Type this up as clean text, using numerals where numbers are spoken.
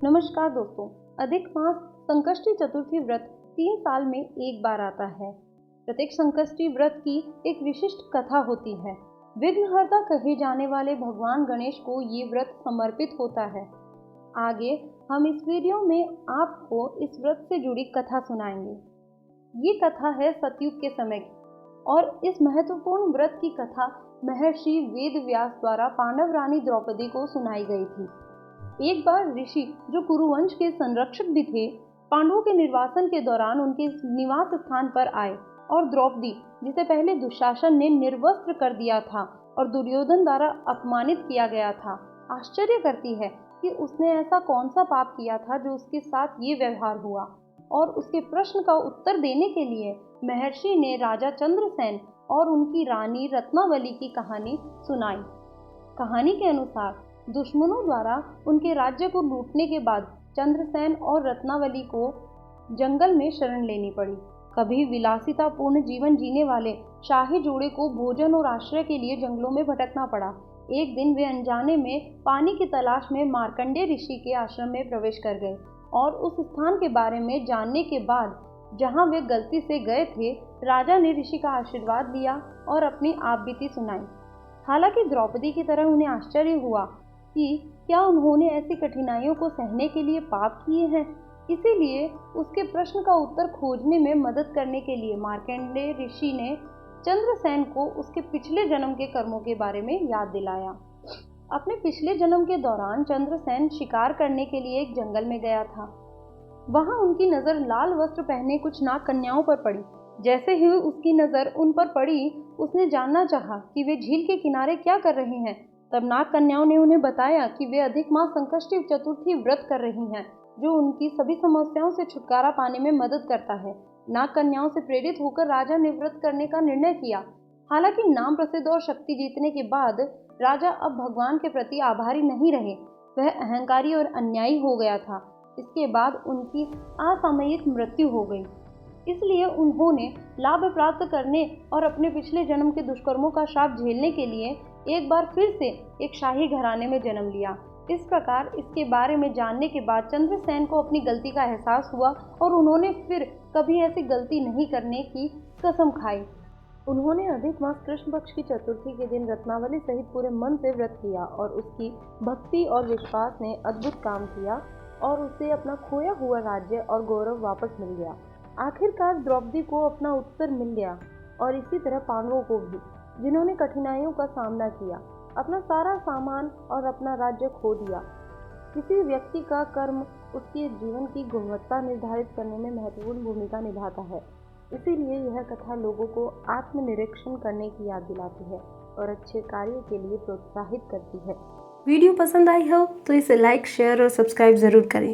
नमस्कार दोस्तों, अधिक मास संकष्टी चतुर्थी व्रत 3 साल में एक बार आता है। प्रत्येक संकष्टी व्रत की एक विशिष्ट कथा होती है। विघ्नहर्ता कहे जाने वाले भगवान गणेश को ये व्रत समर्पित होता है। आगे हम इस वीडियो में आपको इस व्रत से जुड़ी कथा सुनाएंगे। ये कथा है सतयुग के समय की और इस महत्वपूर्ण व्रत की कथा महर्षि वेद व्यास द्वारा पांडव रानी द्रौपदी को सुनाई गई थी। एक बार ऋषि, जो कुरुवंश के संरक्षक भी थे, पांडवों के निर्वासन के दौरान उनके निवास स्थान पर आए और द्रौपदी, जिसे पहले दुशासन ने निर्वस्त्र कर दिया था और दुर्योधन द्वारा अपमानित किया गया था, आश्चर्य करती है कि उसने ऐसा कौन सा पाप किया था जो उसके साथ ये व्यवहार हुआ। और उसके प्रश्न का उत्तर देने के लिए महर्षि ने राजा चंद्रसेन और उनकी रानी रत्नावली की कहानी सुनाई। कहानी के अनुसार दुश्मनों द्वारा उनके राज्य को लूटने के बाद चंद्रसेन और रत्नावली को जंगल में शरण लेनी पड़ी। कभी विलासितापूर्ण जीवन जीने वाले शाही जोड़े को भोजन और आश्रय के लिए जंगलों में भटकना पड़ा। एक दिन वे अनजाने में पानी की तलाश में मार्कंडेय ऋषि के आश्रम में प्रवेश कर गए और उस स्थान के बारे में जानने के बाद, जहां वे गलती से गए थे, राजा ने ऋषि का आशीर्वाद दिया और अपनी आपबीती सुनाई। हालांकि द्रौपदी की तरह उन्हें आश्चर्य हुआ कि क्या उन्होंने ऐसी कठिनाइयों को सहने के लिए पाप किए हैं। इसीलिए उसके प्रश्न का उत्तर खोजने में मदद करने के लिए मार्कंडेय ऋषि ने चंद्रसेन को उसके पिछले जन्म के कर्मों के बारे में याद दिलाया। अपने पिछले जन्म के दौरान चंद्रसेन शिकार करने के लिए एक जंगल में गया था। वहां उनकी नजर लाल वस्त्र पहने कुछ नाग कन्याओं पर पड़ी। जैसे ही उसकी नजर उन पर पड़ी, उसने जानना चाहा कि वे झील के किनारे क्या कर रहे हैं। तब नाग कन्याओं ने उन्हें बताया कि वे अधिक मास संकष्टी चतुर्थी व्रत कर रही हैं, जो उनकी सभी समस्याओं से छुटकारा पाने में मदद करता है। नाग कन्याओं से प्रेरित होकर राजा ने व्रत करने का निर्णय किया। हालांकि नाम प्रसिद्ध और शक्ति जीतने के बाद राजा अब भगवान के प्रति आभारी नहीं रहे। वह अहंकारी और अन्यायी हो गया था। इसके बाद उनकी असामयिक मृत्यु हो गई। इसलिए उन्होंने लाभ प्राप्त करने और अपने पिछले जन्म के दुष्कर्मों का श्राप झेलने के लिए एक बार फिर से एक शाही घराने में जन्म लिया। इस प्रकार इसके बारे में जानने के बाद चंद्रसेन को अपनी गलती का एहसास हुआ और उन्होंने फिर कभी ऐसी गलती नहीं करने की कसम खाई। उन्होंने अधिक मास कृष्ण पक्ष की चतुर्थी के दिन रत्नावली सहित पूरे मन से व्रत किया और उसकी भक्ति और विश्वास ने अद्भुत काम किया और उसे अपना खोया हुआ राज्य और गौरव वापस मिल गया। आखिरकार द्रौपदी को अपना उत्तर मिल गया और इसी तरह पांडवों को भी, जिन्होंने कठिनाइयों का सामना किया, अपना सारा सामान और अपना राज्य खो दिया। किसी व्यक्ति का कर्म उसके जीवन की गुणवत्ता निर्धारित करने में महत्वपूर्ण भूमिका निभाता है। इसीलिए यह कथा लोगों को आत्मनिरीक्षण करने की याद दिलाती है और अच्छे कार्यों के लिए प्रोत्साहित करती है। वीडियो पसंद आई हो तो इसे लाइक, शेयर और सब्सक्राइब ज़रूर करें।